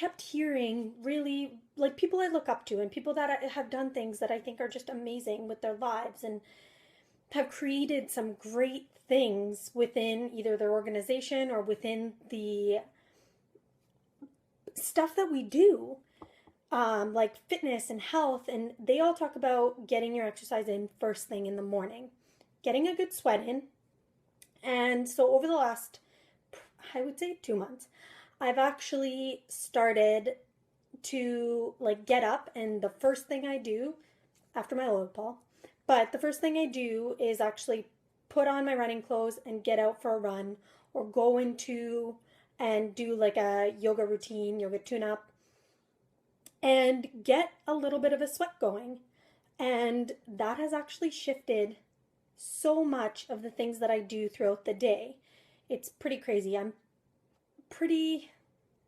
kept hearing really like people I look up to and people that have done things that I think are just amazing with their lives and have created some great things within either their organization or within the stuff that we do, like fitness and health. And they all talk about getting your exercise in first thing in the morning, getting a good sweat in. And so over the last, I would say 2 months, I've actually started to like get up, and the first thing I do after my load ball, but the first thing I do is actually put on my running clothes and get out for a run or go into and do like a yoga routine, yoga tune up, and get a little bit of a sweat going. And that has actually shifted so much of the things that I do throughout the day. It's pretty crazy. I'm pretty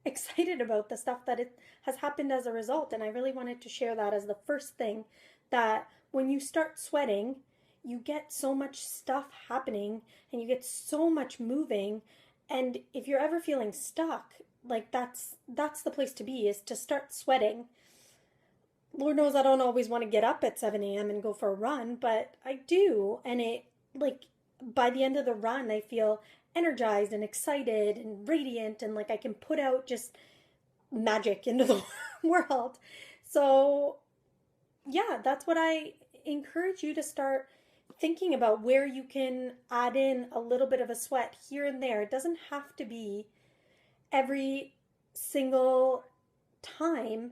excited about the stuff that it has happened as a result, and I really wanted to share that as the first thing, that when you start sweating you get so much stuff happening and you get so much moving. And if you're ever feeling stuck, like that's the place to be, is to start sweating. Lord knows I don't always want to get up at 7 a.m. and go for a run, but I do. And it, like, by the end of the run, I feel energized and excited and radiant, and like I can put out just magic into the world. So, yeah, that's what I encourage you to start thinking about, where you can add in a little bit of a sweat here and there. It doesn't have to be every single time,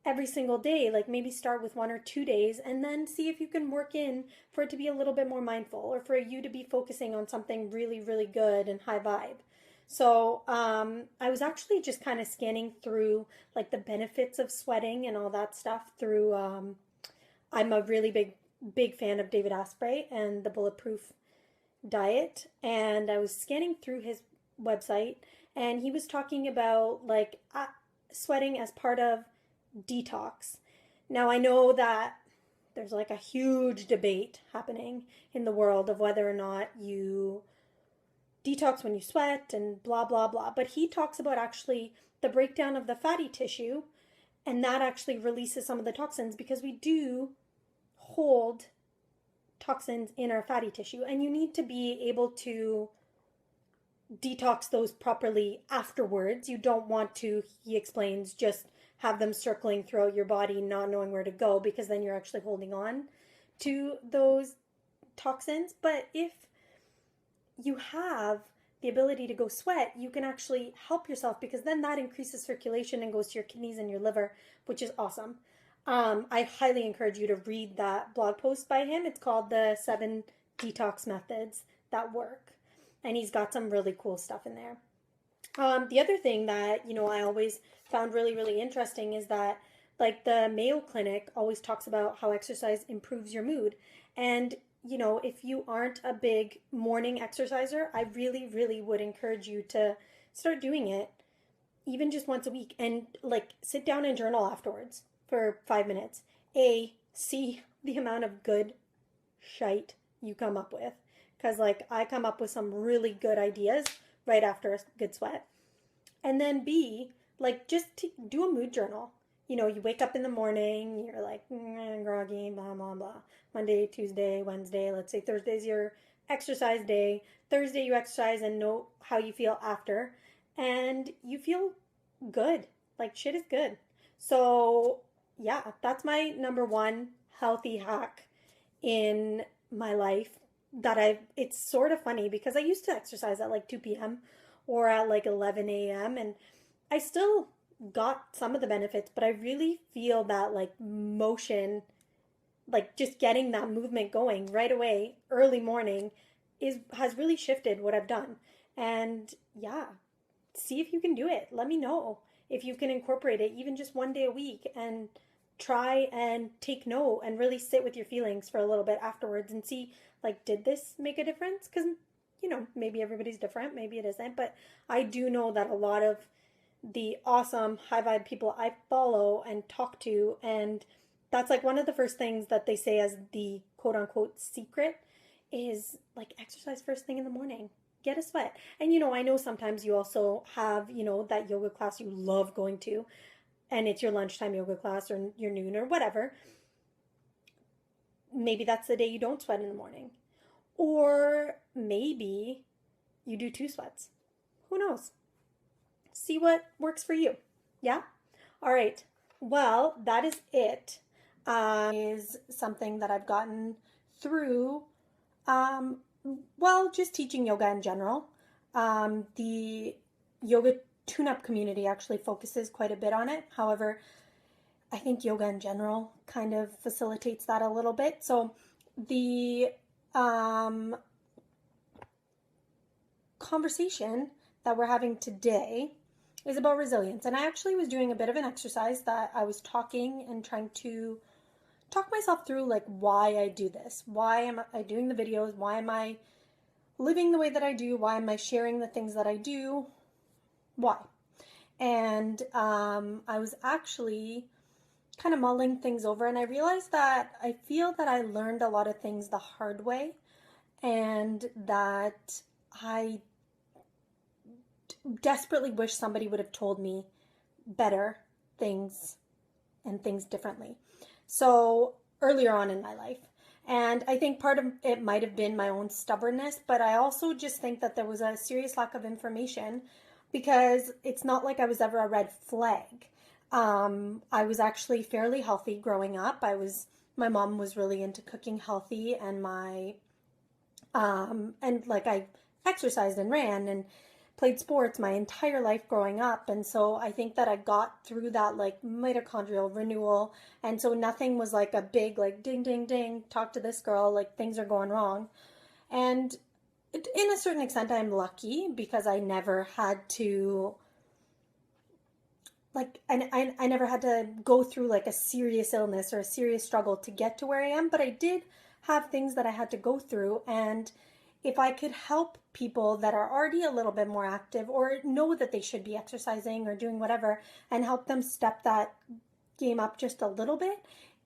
every single day. Like maybe start with 1 or 2 days and then see if you can work in for it to be a little bit more mindful, or for you to be focusing on something really, really good and high vibe. So I was actually just kind of scanning through like the benefits of sweating and all that stuff through. I'm a really big fan of David Asprey and the Bulletproof Diet, and I was scanning through his website, and he was talking about like sweating as part of detox. Now I know that there's like a huge debate happening in the world of whether or not you detox when you sweat and blah blah blah, but he talks about actually the breakdown of the fatty tissue, and that actually releases some of the toxins, because we do hold toxins in our fatty tissue, and you need to be able to detox those properly afterwards. You don't want to, he explains, just have them circling throughout your body, not knowing where to go, because then you're actually holding on to those toxins. But if you have the ability to go sweat, you can actually help yourself, because then that increases circulation and goes to your kidneys and your liver, which is awesome. I highly encourage you to read that blog post by him. It's called The 7 Detox Methods That Work. And he's got some really cool stuff in there. The other thing that, I always found really, really interesting is that, like, the Mayo Clinic always talks about how exercise improves your mood. And, if you aren't a big morning exerciser, I really, really would encourage you to start doing it, even just once a week, and, like, sit down and journal afterwards for 5 minutes. See the amount of good shite you come up with. Because, like, I come up with some really good ideas right after a good sweat. And then B, like, just do a mood journal. You wake up in the morning, you're like, groggy, blah, blah, blah. Monday, Tuesday, Wednesday, let's say Thursday's your exercise day. Thursday you exercise and note how you feel after. And you feel good. Like, shit is good. So, yeah, that's my number one healthy hack in my life. It's sort of funny because I used to exercise at like 2 p.m. or at like 11 a.m. and I still got some of the benefits, but I really feel that like motion, like just getting that movement going right away, early morning, has really shifted what I've done. And yeah, see if you can do it. Let me know if you can incorporate it even just 1 day a week, and try and take note and really sit with your feelings for a little bit afterwards and see, like, did this make a difference? Because, maybe everybody's different, maybe it isn't, but I do know that a lot of the awesome high vibe people I follow and talk to, and that's like one of the first things that they say as the quote unquote secret, is like exercise first thing in the morning. get a sweat. And, I know sometimes you also have, that yoga class you love going to, and it's your lunchtime yoga class or your noon or whatever. Maybe that's the day you don't sweat in the morning. Or maybe you do 2 sweats. Who knows? See what works for you. Yeah? All right. Well, that is it. Is something that I've gotten through, just teaching yoga in general. The yoga tune-up community actually focuses quite a bit on it. However, I think yoga in general kind of facilitates that a little bit. So the conversation that we're having today is about resilience. And I actually was doing a bit of an exercise that I was talking and trying to talk myself through, like, why I do this. Why am I doing the videos? Why am I living the way that I do? Why am I sharing the things that I do? Why? And I was actually kind of mulling things over, and I realized that I feel that I learned a lot of things the hard way, and that I desperately wish somebody would have told me better things and things differently. So earlier on in my life. And I think part of it might have been my own stubbornness, but I also just think that there was a serious lack of information, because it's not like I was ever a red flag. I was actually fairly healthy growing up. My mom was really into cooking healthy, and I exercised and ran and played sports my entire life growing up. And so I think that I got through that, like, mitochondrial renewal. And so nothing was like a big, like, ding, ding, ding, talk to this girl, like, things are going wrong. And in a certain extent, I'm lucky, because I never had to, like, I never had to go through, like, a serious illness or a serious struggle to get to where I am. But I did have things that I had to go through. And if I could help people that are already a little bit more active, or know that they should be exercising or doing whatever, and help them step that game up just a little bit,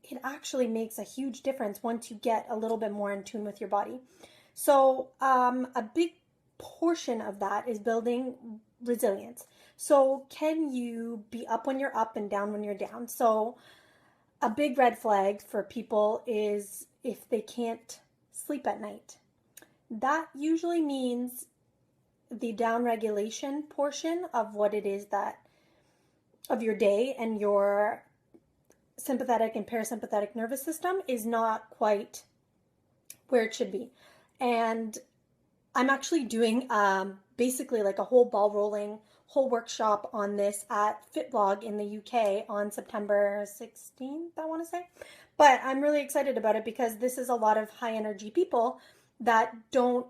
it actually makes a huge difference once you get a little bit more in tune with your body. So a big portion of that is building resilience. So can you be up when you're up and down when you're down? So a big red flag for people is if they can't sleep at night. That usually means the downregulation portion of what it is of your day, and your sympathetic and parasympathetic nervous system is not quite where it should be. And I'm actually doing basically like a whole ball rolling, whole workshop on this at FitBlog in the UK on September 16th, I want to say. But I'm really excited about it, because this is a lot of high energy people that don't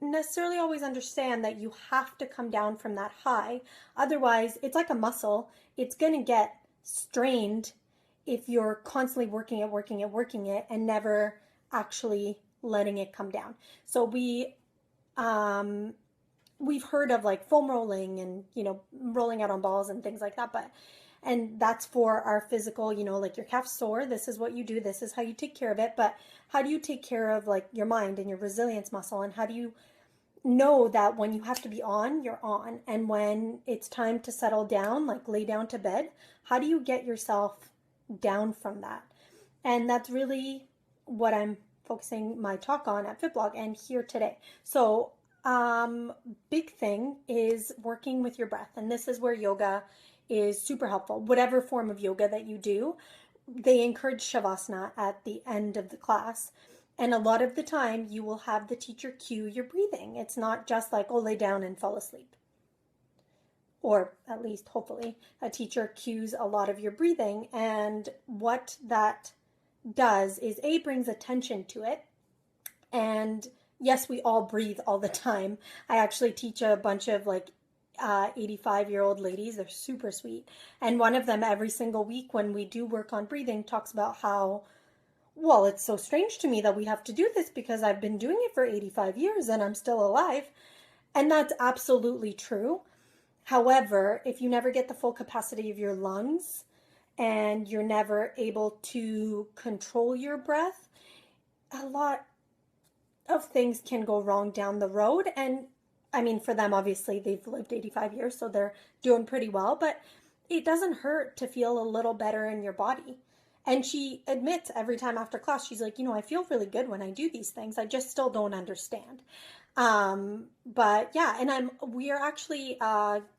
necessarily always understand that you have to come down from that high. Otherwise, it's like a muscle. It's going to get strained if you're constantly working it, and never actually letting it come down. So we've heard of, like, foam rolling and, rolling out on balls and things like that, and that's for our physical, like, your calf's sore, this is what you do, this is how you take care of it. But how do you take care of, like, your mind and your resilience muscle? And how do you know that when you have to be on, you're on, and when it's time to settle down, like lay down to bed, how do you get yourself down from that? And that's really what I'm focusing my talk on at FitBlog and here today. So big thing is working with your breath, and this is where yoga is super helpful. Whatever form of yoga that you do, they encourage Shavasana at the end of the class. And a lot of the time you will have the teacher cue your breathing. It's not just like, oh, lay down and fall asleep. Or at least, hopefully, a teacher cues a lot of your breathing. And what that does is, A, brings attention to it. And yes, we all breathe all the time. I actually teach a bunch of, like, 85-year-old ladies. They're super sweet. And one of them, every single week when we do work on breathing, talks about how, well, it's so strange to me that we have to do this, because I've been doing it for 85 years and I'm still alive. And that's absolutely true. However, if you never get the full capacity of your lungs, and you're never able to control your breath, a lot of things can go wrong down the road. And I mean, for them, obviously, they've lived 85 years, so they're doing pretty well, but it doesn't hurt to feel a little better in your body. And she admits every time after class, she's like, I feel really good when I do these things. I just still don't understand. But yeah, and we are actually,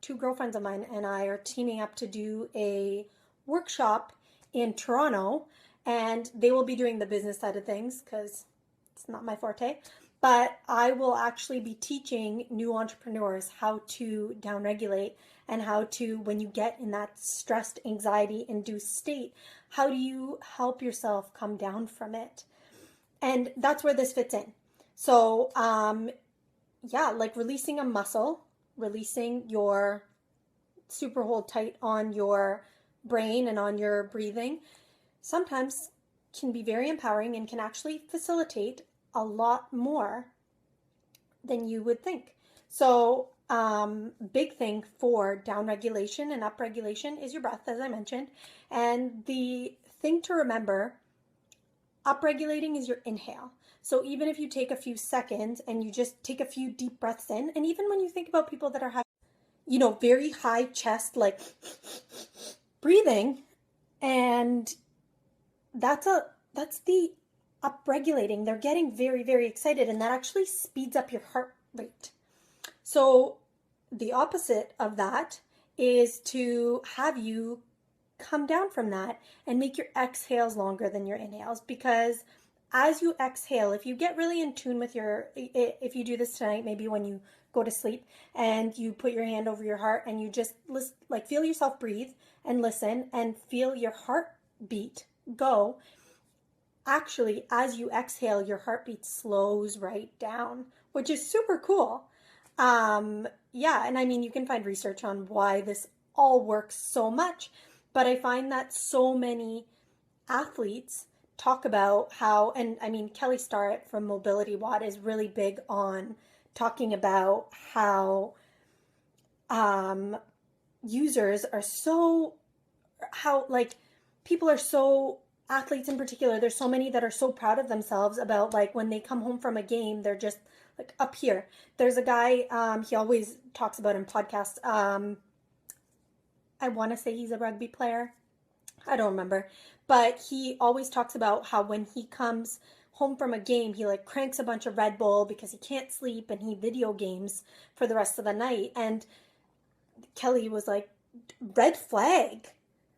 two girlfriends of mine and I are teaming up to do a workshop in Toronto, and they will be doing the business side of things because it's not my forte. But I will actually be teaching new entrepreneurs how to downregulate and how to, when you get in that stressed, anxiety induced state, how do you help yourself come down from it? And that's where this fits in. So, yeah, like releasing a muscle, releasing your super hold tight on your brain and on your breathing, sometimes can be very empowering and can actually facilitate a lot more than you would think. So, big thing for downregulation and upregulation is your breath, as I mentioned. And the thing to remember, upregulating is your inhale. So even if you take a few seconds and you just take a few deep breaths in, and even when you think about people that are having, very high chest, like breathing, and that's the upregulating. They're getting very, very excited, and that actually speeds up your heart rate. So the opposite of that is to have you come down from that and make your exhales longer than your inhales, because as you exhale, if you get really in tune with if you do this tonight, maybe when you go to sleep and you put your hand over your heart and you just listen, like feel yourself breathe and listen and feel your heartbeat go. Actually, as you exhale, your heartbeat slows right down, which is super cool. Yeah, and I mean, you can find research on why this all works so much, but I find that so many athletes talk about how, and I mean, Kelly Starrett from Mobility Watt is really big on talking about how users are so, how like people are so, athletes in particular, there's so many that are so proud of themselves about like when they come home from a game, they're just like up here. There's a guy, he always talks about in podcasts, I want to say he's a rugby player. I don't remember. But he always talks about how when he comes home from a game, he like cranks a bunch of Red Bull because he can't sleep and he video games for the rest of the night. And Kelly was like, red flag.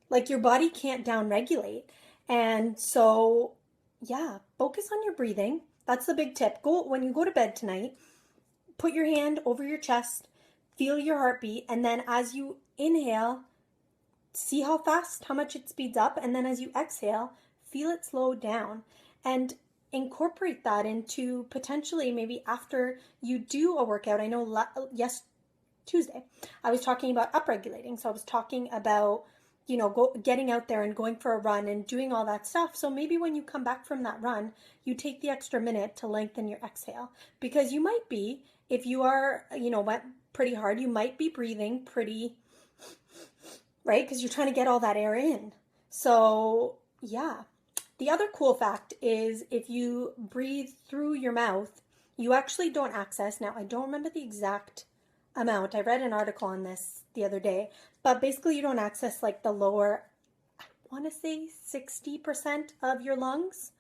Like your body can't downregulate. And so, yeah, focus on your breathing. That's the big tip. When you go to bed tonight, put your hand over your chest, feel your heartbeat, and then as you inhale, see how much it speeds up, and then as you exhale, feel it slow down, and incorporate that into potentially maybe after you do a workout. I know Tuesday, I was talking about upregulating, so I was talking about getting out there and going for a run and doing all that stuff. So maybe when you come back from that run, you take the extra minute to lengthen your exhale, because you might be, if you are, went pretty hard, you might be breathing pretty, right? Because you're trying to get all that air in. So yeah. The other cool fact is if you breathe through your mouth, you actually don't access, now I don't remember the exact amount. I read an article on this the other day, but basically you don't access like the lower, I want to say 60% of your lungs,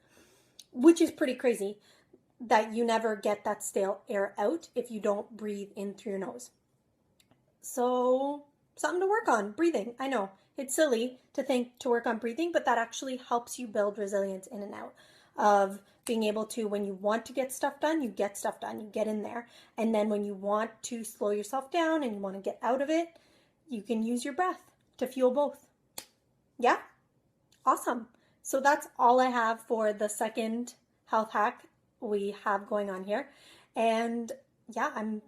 which is pretty crazy that you never get that stale air out if you don't breathe in through your nose. So something to work on, breathing. I know it's silly to think to work on breathing, but that actually helps you build resilience in and out of being able to, when you want to get stuff done, you get stuff done, you get in there. And then when you want to slow yourself down and you want to get out of it, you can use your breath to fuel both. Yeah? Awesome. So that's all I have for the second health hack we have going on here. And yeah, I'm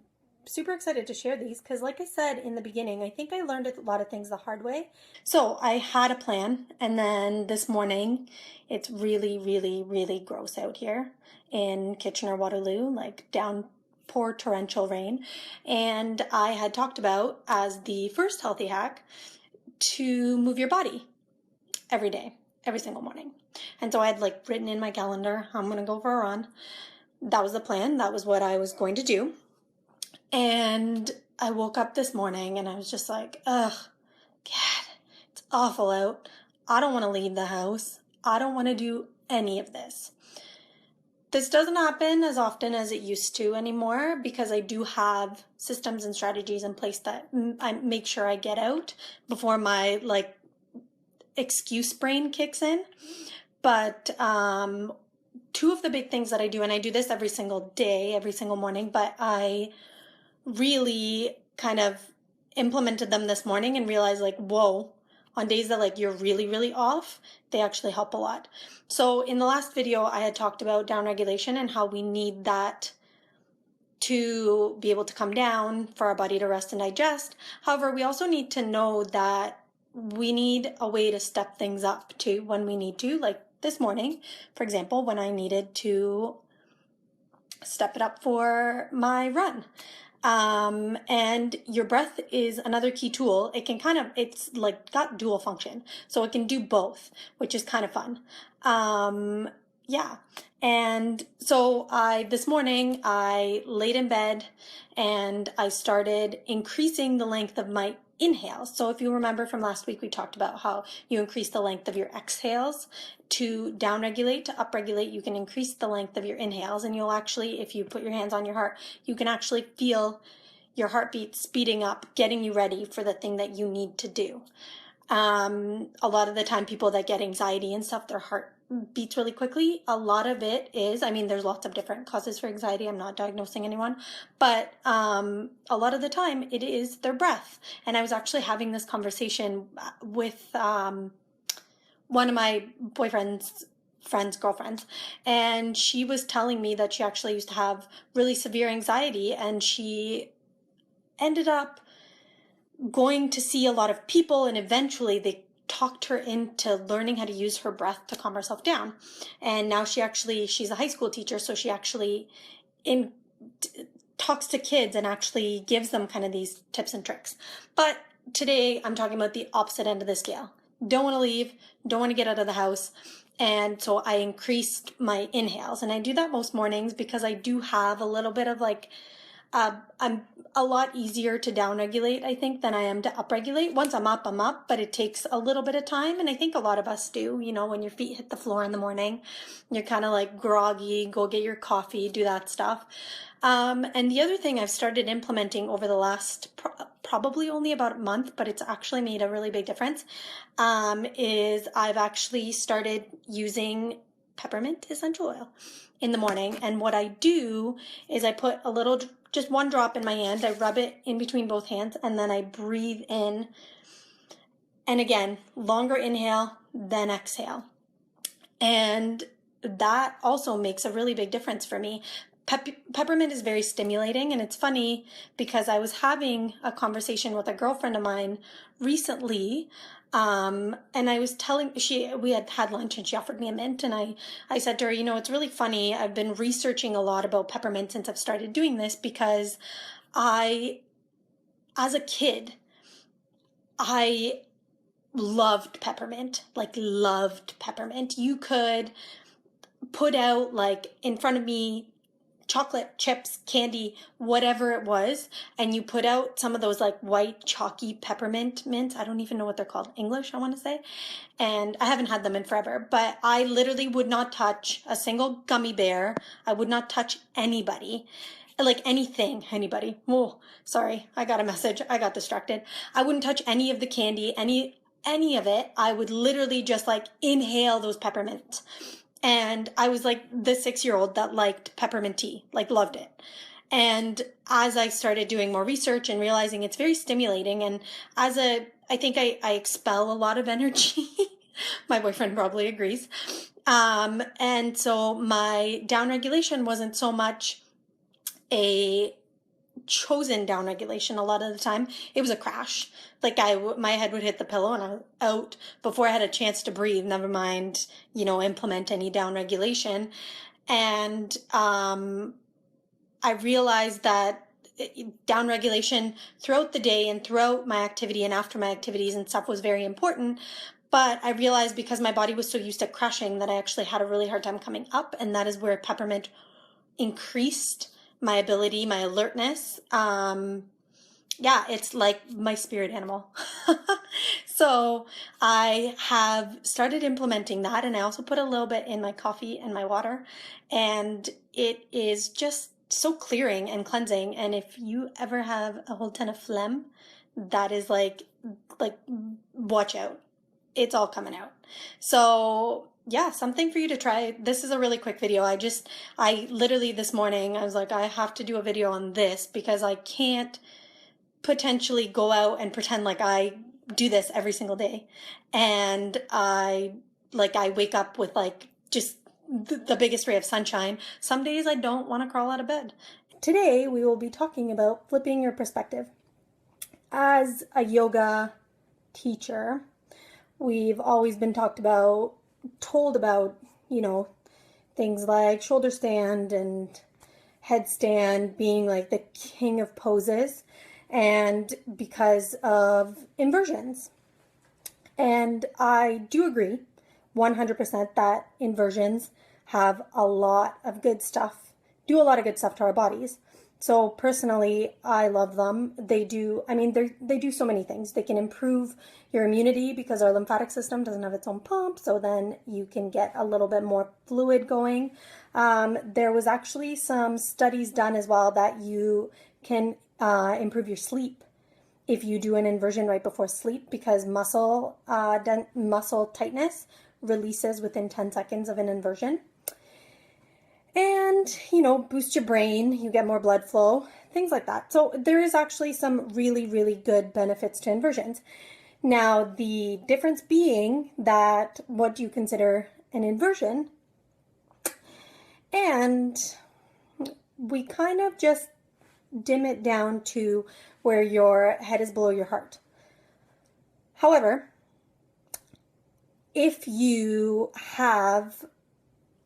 super excited to share these because, like I said in the beginning, I think I learned a lot of things the hard way. So I had a plan, and then this morning it's really, really, really gross out here in Kitchener-Waterloo, like downpour torrential rain. And I had talked about, as the first healthy hack, to move your body every day, every single morning. And so I had like written in my calendar, I'm going to go for a run. That was the plan. That was what I was going to do. And I woke up this morning and I was just like, ugh, God, it's awful out. I don't want to leave the house. I don't want to do any of this. This doesn't happen as often as it used to anymore because I do have systems and strategies in place that I make sure I get out before my like excuse brain kicks in. But two of the big things that I do, and I do this every single day, every single morning, but I really kind of implemented them this morning and realized like, whoa, on days that like you're really, really off, they actually help a lot. So in the last video, I had talked about downregulation and how we need that to be able to come down for our body to rest and digest. However, we also need to know that we need a way to step things up too when we need to, like this morning, for example, when I needed to step it up for my run. And your breath is another key tool. It can it's like got dual function. So it can do both, which is kind of fun. Yeah. And so this morning I laid in bed and I started increasing the length of my inhales. So if you remember from last week, we talked about how you increase the length of your exhales to downregulate, to upregulate. You can increase the length of your inhales, and you'll actually, if you put your hands on your heart, you can actually feel your heartbeat speeding up, getting you ready for the thing that you need to do. A lot of the time, people that get anxiety and stuff, their heart beats really quickly. A lot of it is, I mean, there's lots of different causes for anxiety. I'm not diagnosing anyone, but a lot of the time it is their breath. And I was actually having this conversation with one of my boyfriend's girlfriends, and she was telling me that she actually used to have really severe anxiety, and she ended up going to see a lot of people, and eventually they talked her into learning how to use her breath to calm herself down. And now she's a high school teacher, so she actually talks to kids and actually gives them kind of these tips and tricks. But today I'm talking about the opposite end of the scale. Don't want to leave, don't want to get out of the house. And so I increased my inhales, and I do that most mornings because I do have a little bit of like, I'm a lot easier to downregulate, I think, than I am to upregulate. Once I'm up, but it takes a little bit of time. And I think a lot of us do, you know, when your feet hit the floor in the morning, you're kind of like groggy, go get your coffee, do that stuff. And the other thing I've started implementing over the last probably only about a month, but it's actually made a really big difference, is I've actually started using peppermint essential oil in the morning. And what I do is I put just one drop in my hand, I rub it in between both hands, and then I breathe in. And again, longer inhale, then exhale. And that also makes a really big difference for me. Peppermint is very stimulating, and it's funny because I was having a conversation with a girlfriend of mine recently, and I was we had lunch and she offered me a mint, and I said to her, you know, it's really funny. I've been researching a lot about peppermint since I've started doing this because as a kid, I loved peppermint, like loved peppermint. You could put out like in front of me chocolate chips, candy, whatever it was, and you put out some of those like white chalky peppermint mints. I don't even know what they're called English, I want to say. And I haven't had them in forever, but I literally would not touch a single gummy bear. I would not touch anybody, like anybody. Oh, sorry, I got a message. I got distracted. I wouldn't touch any of the candy, any of it. I would literally just like inhale those peppermints. And I was like the 6-year-old that liked peppermint tea, like loved it. And as I started doing more research and realizing it's very stimulating, and I think I expel a lot of energy. My boyfriend probably agrees. And so my downregulation wasn't so much a chosen downregulation. A lot of the time it was a crash. Like my head would hit the pillow and I was out before I had a chance to breathe, never mind, you know, implement any downregulation. And I realized that downregulation throughout the day and throughout my activity and after my activities and stuff was very important. But I realized because my body was so used to crashing that I actually had a really hard time coming up, and that is where peppermint increased my ability, my alertness. Yeah, it's like my spirit animal. So I have started implementing that, and I also put a little bit in my coffee and my water, and it is just so clearing and cleansing. And if you ever have a whole ton of phlegm, that is like watch out. It's all coming out. So yeah, something for you to try. This is a really quick video. I literally this morning, I was like, I have to do a video on this because I can't potentially go out and pretend like I do this every single day. And I wake up with like just the biggest ray of sunshine. Some days I don't want to crawl out of bed. Today we will be talking about flipping your perspective. As a yoga teacher, we've always been told about, things like shoulder stand and headstand being like the king of poses, and because of inversions. And I do agree 100% that inversions have a lot of good stuff, do a lot of good stuff to our bodies. So personally, I love them. They do so many things. They can improve your immunity because our lymphatic system doesn't have its own pump. So then you can get a little bit more fluid going. There was actually some studies done as well that you can improve your sleep if you do an inversion right before sleep, because muscle tightness releases within 10 seconds of an inversion. And, boost your brain, you get more blood flow, things like that. So there is actually some really, really good benefits to inversions. Now, the difference being that what do you consider an inversion? And we kind of just dim it down to where your head is below your heart. However, if you have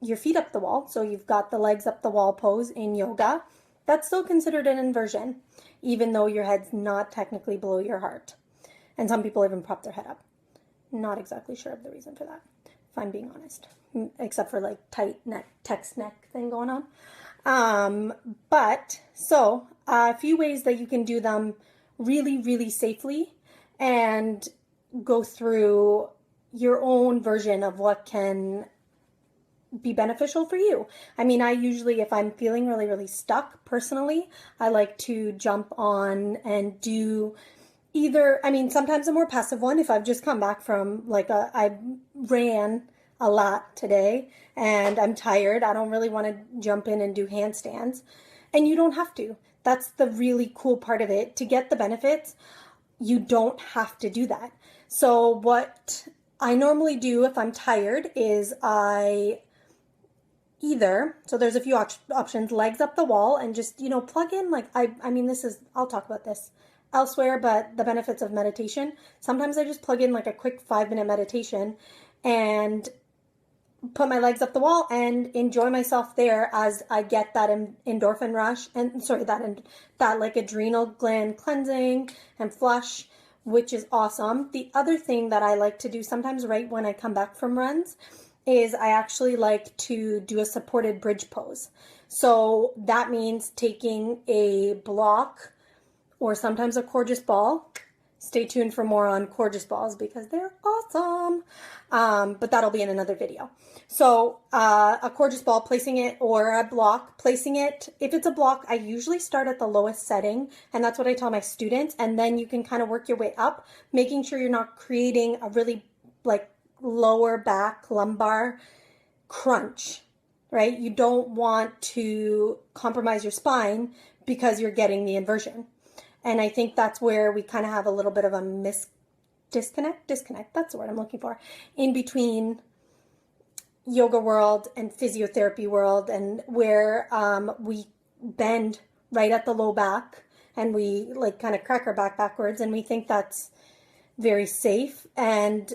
your feet up the wall, so you've got the legs up the wall pose in yoga, that's still considered an inversion, even though your head's not technically below your heart. And some people even prop their head up. Not exactly sure of the reason for that, if I'm being honest, except for like tight neck, text neck thing going on. But so a few ways that you can do them really, really safely and go through your own version of what can be beneficial for you. I mean, I usually, if I'm feeling really, really stuck personally, I like to jump on and do sometimes a more passive one. If I've just come back from I ran a lot today and I'm tired, I don't really want to jump in and do handstands. And you don't have to. That's the really cool part of it. To get the benefits, you don't have to do that. So what I normally do if I'm tired is so there's a few options, legs up the wall, and just, plug in, I'll talk about this elsewhere, but the benefits of meditation. Sometimes I just plug in like a quick 5-minute meditation and put my legs up the wall and enjoy myself there as I get that endorphin rush and that like adrenal gland cleansing and flush, which is awesome. The other thing that I like to do sometimes right when I come back from runs is I actually like to do a supported bridge pose. So that means taking a block or sometimes a Coregeous ball. Stay tuned for more on Coregeous balls because they're awesome. But that'll be in another video. So a Coregeous ball, placing it, or a block, placing it. If it's a block, I usually start at the lowest setting, and that's what I tell my students. And then you can kind of work your way up, making sure you're not creating a really lower back lumbar crunch, right? You don't want to compromise your spine because you're getting the inversion. And I think that's where we kind of have a little bit of a disconnect, that's the word I'm looking for, in between yoga world and physiotherapy world, and where we bend right at the low back and we kind of crack our back backwards, and we think that's very safe. And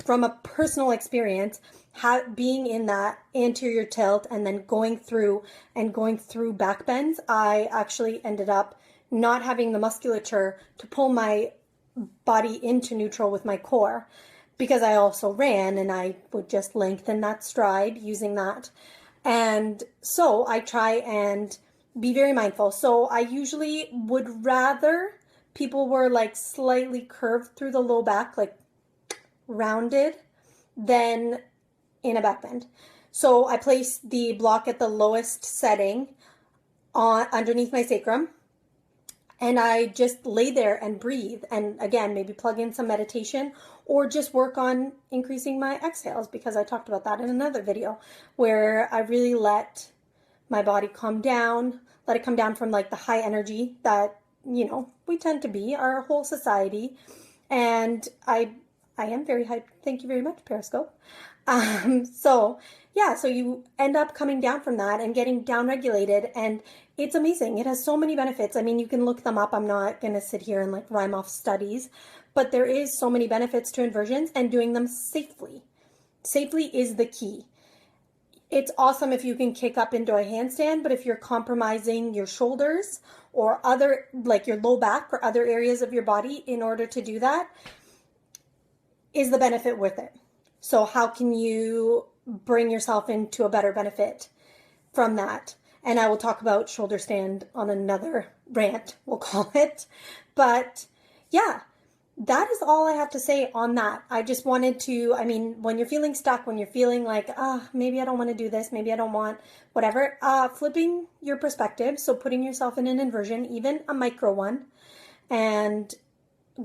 from a personal experience, being in that anterior tilt and then going through back bends, I actually ended up not having the musculature to pull my body into neutral with my core, because I also ran and I would just lengthen that stride using that. And so I try and be very mindful. So I usually would rather people were like slightly curved through the low back, like rounded, than in a back bend. So I place the block at the lowest setting on underneath my sacrum, and I just lay there and breathe, and again, maybe plug in some meditation or just work on increasing my exhales, because I talked about that in another video where I really let my body calm down, let it come down from like the high energy that, we tend to be, our whole society. And I am very hyped. Thank you very much, Periscope. So yeah, so you end up coming down from that and getting down regulated, and it's amazing. It has so many benefits. I mean, you can look them up. I'm not going to sit here and like rhyme off studies, but there is so many benefits to inversions, and doing them safely. Safely is the key. It's awesome if you can kick up into a handstand, but if you're compromising your shoulders or other, like your low back or other areas of your body in order to do that, is the benefit worth it? So how can you bring yourself into a better benefit from that? And I will talk about shoulder stand on another rant, we'll call it. But yeah, that is all I have to say on that. I just wanted to, when you're feeling stuck, when you're feeling like, maybe I don't want to do this, maybe I don't want whatever, flipping your perspective. So putting yourself in an inversion, even a micro one, and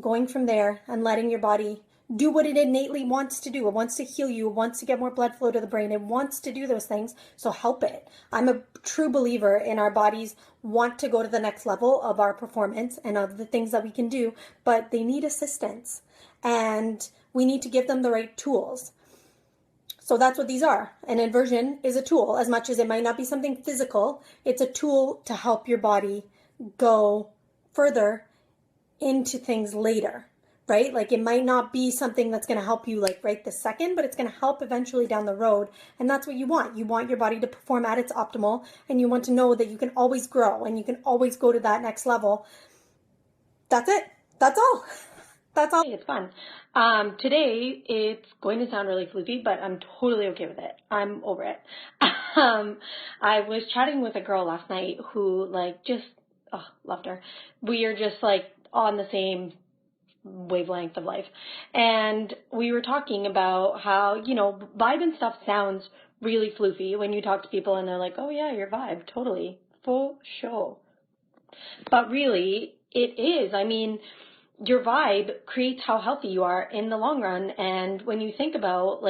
going from there and letting your body do what it innately wants to do. It wants to heal you. It wants to get more blood flow to the brain. It wants to do those things. So help it. I'm a true believer in our bodies want to go to the next level of our performance and of the things that we can do, but they need assistance, and we need to give them the right tools. So that's what these are. An inversion is a tool. As much as it might not be something physical, it's a tool to help your body go further into things later, right? Like it might not be something that's going to help you like right this second, but it's going to help eventually down the road. And that's what you want. You want your body to perform at its optimal, and you want to know that you can always grow and you can always go to that next level. That's it. That's all. That's all. It's fun. Today it's going to sound really floofy, but I'm totally okay with it. I'm over it. I was chatting with a girl last night who loved her. We are just like on the same wavelength of life. And we were talking about how, vibe and stuff sounds really floofy when you talk to people and they're like, oh yeah, your vibe, totally, for sure. But really, it is. Your vibe creates how healthy you are in the long run. And when you think about,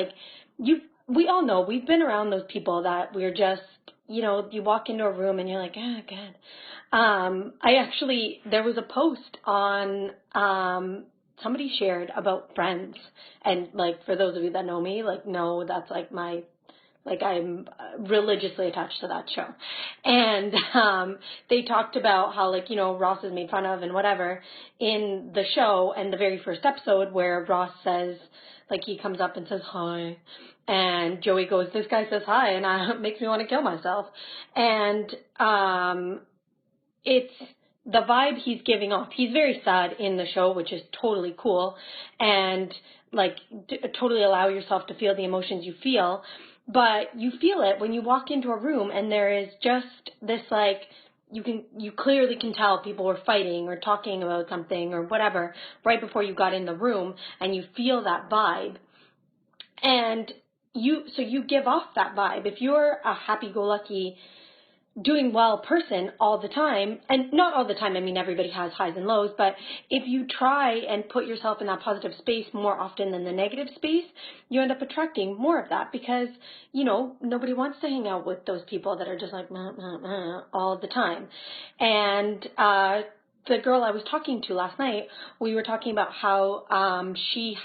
we all know, we've been around those people that we're just, you walk into a room and you're like, God. There was a post on, somebody shared about Friends. And, for those of you that know me, know that's, I'm religiously attached to that show. And they talked about how, Ross is made fun of and whatever in the show, and the very first episode where Ross says, he comes up and says, hi. And Joey goes, this guy says hi, and it makes me want to kill myself. And it's the vibe he's giving off. He's very sad in the show, which is totally cool. And, totally allow yourself to feel the emotions you feel. But you feel it when you walk into a room and there is just this, you clearly can tell people were fighting or talking about something or whatever right before you got in the room, and you feel that vibe. And so you give off that vibe. If you're a happy-go-lucky, doing well person all the time, and not all the time, everybody has highs and lows, but if you try and put yourself in that positive space more often than the negative space, you end up attracting more of that, because, nobody wants to hang out with those people that are just like, meh, meh, meh, all the time. And, the girl I was talking to last night, we were talking about how, she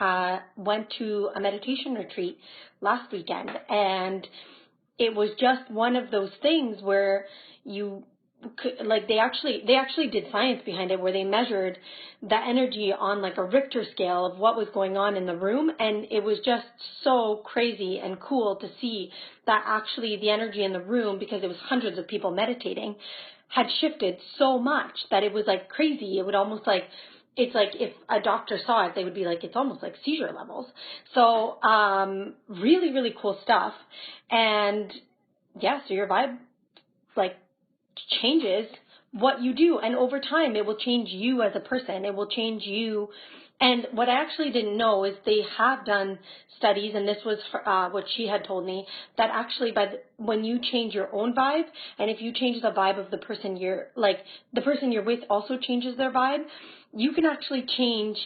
went to a meditation retreat last weekend, and it was just one of those things where you could, they actually did science behind it, where they measured the energy on a Richter scale of what was going on in the room. And it was just so crazy and cool to see that actually the energy in the room, because it was hundreds of people meditating, had shifted so much that it was crazy. It would almost it's if a doctor saw it, they would be it's almost like seizure levels. So, really, really cool stuff. And yeah, so your vibe, changes what you do. And over time, it will change you as a person. It will change you. And what I actually didn't know is they have done studies, and this was what she had told me, that actually when you change your own vibe, and if you change the vibe of the person the person you're with also changes their vibe, you can actually change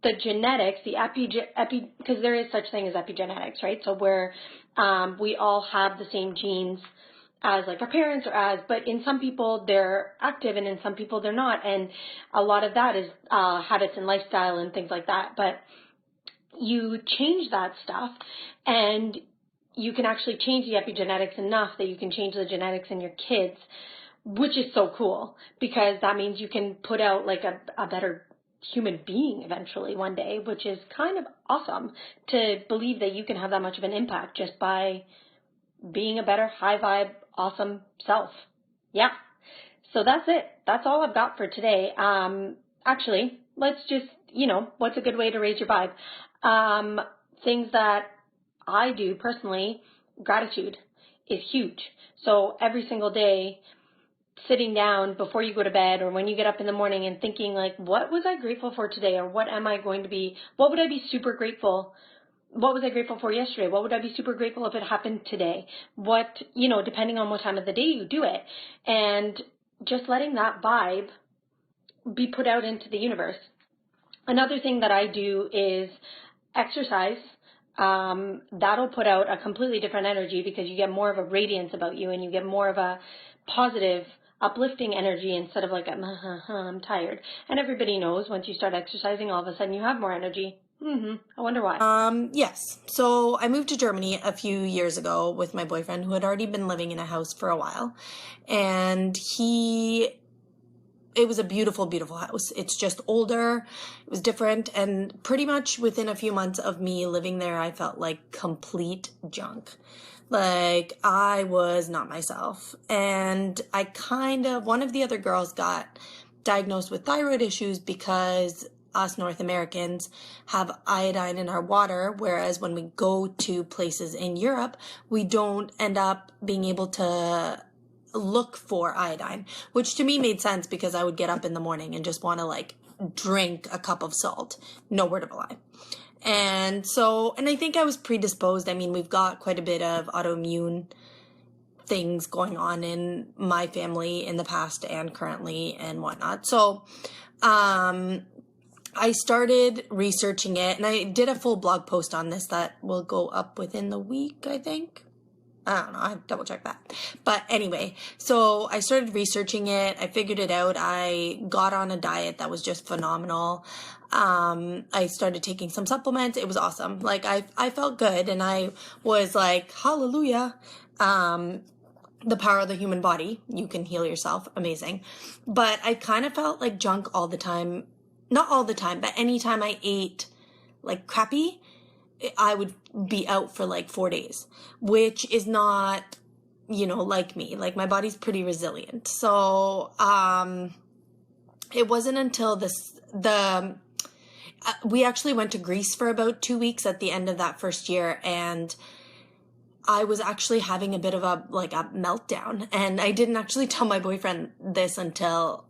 the genetics, because there is such thing as epigenetics, right? So where we all have the same genes as like our parents but in some people they're active and in some people they're not. And a lot of that is habits and lifestyle and things like that. But you change that stuff and you can actually change the epigenetics enough that you can change the genetics in your kids, which is so cool, because that means you can put out like a better human being eventually one day, which is kind of awesome to believe that you can have that much of an impact just by being a better high vibe, awesome self. Yeah. So that's it. That's all I've got for today. Actually, let's just, what's a good way to raise your vibe? Things that I do personally, gratitude is huge. So every single day, sitting down before you go to bed or when you get up in the morning and thinking like, what was I grateful for today? Or what would I be super grateful? What was I grateful for yesterday? What would I be super grateful if it happened today? Depending on what time of the day you do it. And just letting that vibe be put out into the universe. Another thing that I do is exercise. That'll put out a completely different energy because you get more of a radiance about you and you get more of a positive, uplifting energy instead of like, I'm tired. And everybody knows once you start exercising, all of a sudden you have more energy. I wonder why. Yes. So I moved to Germany a few years ago with my boyfriend who had already been living in a house for a while. And it was a beautiful, beautiful house. It's just older. It was different. And pretty much within a few months of me living there, I felt like complete junk. Like I was not myself. And one of the other girls got diagnosed with thyroid issues because us North Americans have iodine in our water, whereas when we go to places in Europe, we don't end up being able to look for iodine, which to me made sense because I would get up in the morning and just want to like drink a cup of salt. No word of a lie. And I think I was predisposed. I mean, we've got quite a bit of autoimmune things going on in my family in the past and currently and whatnot. So, I started researching it and I did a full blog post on this that will go up within the week, I think. I don't know. I have to double check that. But anyway, so I started researching it. I figured it out. I got on a diet that was just phenomenal. I started taking some supplements. It was awesome. Like I felt good and I was like, hallelujah. The power of the human body. You can heal yourself. Amazing. But I kind of felt like junk all the time. Not all the time, but anytime I ate like crappy, I would be out for like 4 days, which is not, like me. Like my body's pretty resilient. So, it wasn't until we actually went to Greece for about 2 weeks at the end of that first year. And I was actually having a bit of a meltdown. And I didn't actually tell my boyfriend this until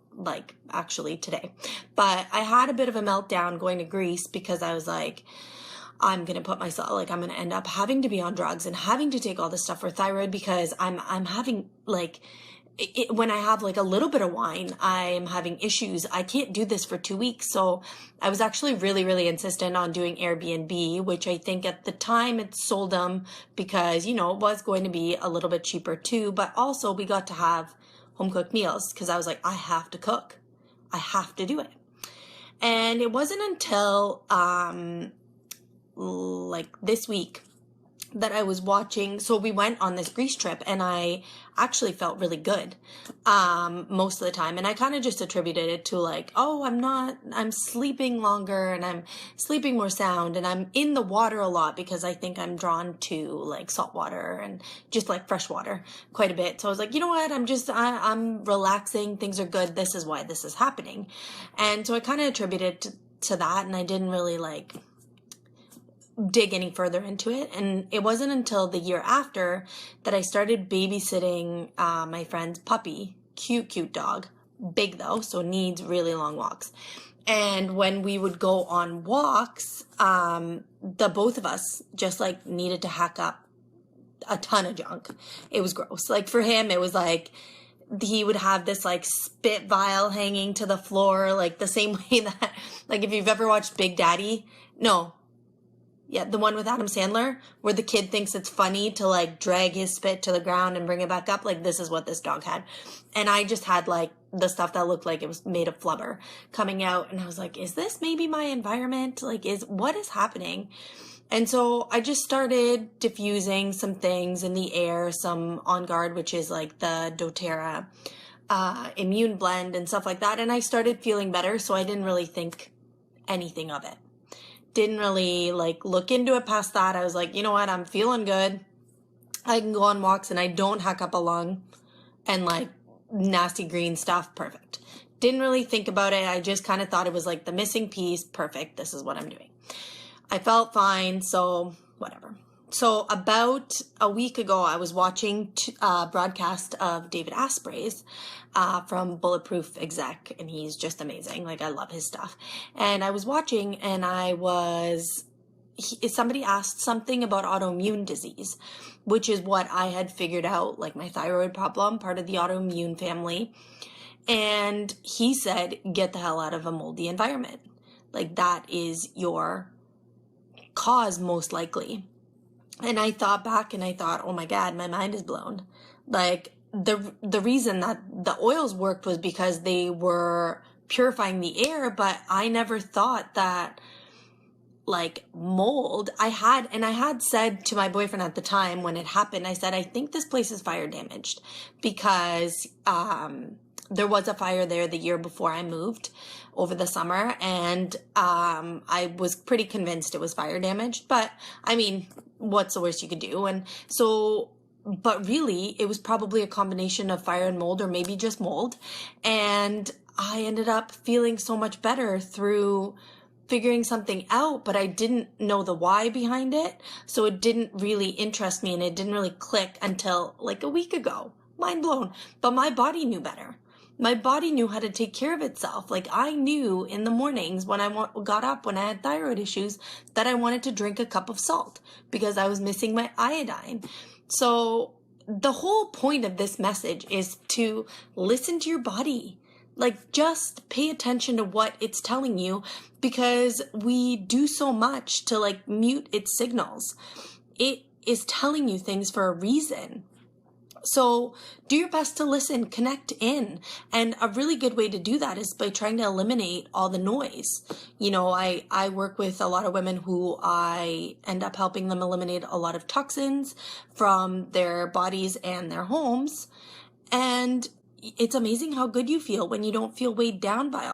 actually today. But I had a bit of a meltdown going to Greece because I was like, I'm going to I'm going to end up having to be on drugs and having to take all this stuff for thyroid because I'm having when I have like a little bit of wine, I'm having issues. I can't do this for 2 weeks. So I was actually really, really insistent on doing Airbnb, which I think at the time it sold them because, it was going to be a little bit cheaper too. But also we got to have home cooked meals because I was like, I have to cook. I have to do it. And it wasn't until this week that I was watching. So we went on this Greece trip and I actually felt really good most of the time. And I kind of just attributed it to I'm sleeping longer and I'm sleeping more sound and I'm in the water a lot because I think I'm drawn to salt water and just fresh water quite a bit. So I was like, you know what? I'm relaxing. Things are good. This is why this is happening. And so I kind of attributed to that and I didn't really dig any further into it. And it wasn't until the year after that I started babysitting my friend's puppy, cute dog. Big though, so needs really long walks. And when we would go on walks, the both of us just like needed to hack up a ton of junk. It was gross. Like for him, it was like he would have this like spit vial hanging to the floor, like the same way that, like if you've ever watched Big Daddy, no. Yeah, the one with Adam Sandler, where the kid thinks it's funny to like drag his spit to the ground and bring it back up. Like this is what this dog had. And I just had like the stuff that looked like it was made of flubber coming out. And I was like, is this maybe my environment? Like what is happening? And so I just started diffusing some things in the air, some On Guard, which is like the doTERRA immune blend and stuff like that. And I started feeling better. So I didn't really think anything of it. Didn't really like look into it past that. I was like, you know what? I'm feeling good. I can go on walks and I don't hack up a lung and like nasty green stuff. Perfect. Didn't really think about it. I just kind of thought it was like the missing piece. Perfect. This is what I'm doing. I felt fine. So whatever. So about a week ago, I was watching a broadcast of David Asprey's from Bulletproof Exec, and he's just amazing. Like, I love his stuff. And I was watching, and somebody asked something about autoimmune disease, which is what I had figured out, like my thyroid problem, part of the autoimmune family. And he said, get the hell out of a moldy environment. Like, that is your cause, most likely. And I thought back and I thought, oh my God, my mind is blown. Like the reason that the oils worked was because they were purifying the air, but I never thought that like mold, I had said to my boyfriend at the time when it happened, I said, I think this place is fire damaged because, there was a fire there the year before I moved over the summer. And, I was pretty convinced it was fire damaged, but I mean, what's the worst you could do? And so, but really it was probably a combination of fire and mold, or maybe just mold. And I ended up feeling so much better through figuring something out, but I didn't know the why behind it. So it didn't really interest me and it didn't really click until like a week ago. Mind blown. But my body knew better. My body knew how to take care of itself. Like I knew in the mornings when I got up, when I had thyroid issues, that I wanted to drink a cup of salt because I was missing my iodine. So the whole point of this message is to listen to your body. Like just pay attention to what it's telling you, because we do so much to like mute its signals. It is telling you things for a reason. So do your best to listen, connect in. And a really good way to do that is by trying to eliminate all the noise. You know, I work with a lot of women who I end up helping them eliminate a lot of toxins from their bodies and their homes. And it's amazing how good you feel when you don't feel weighed down by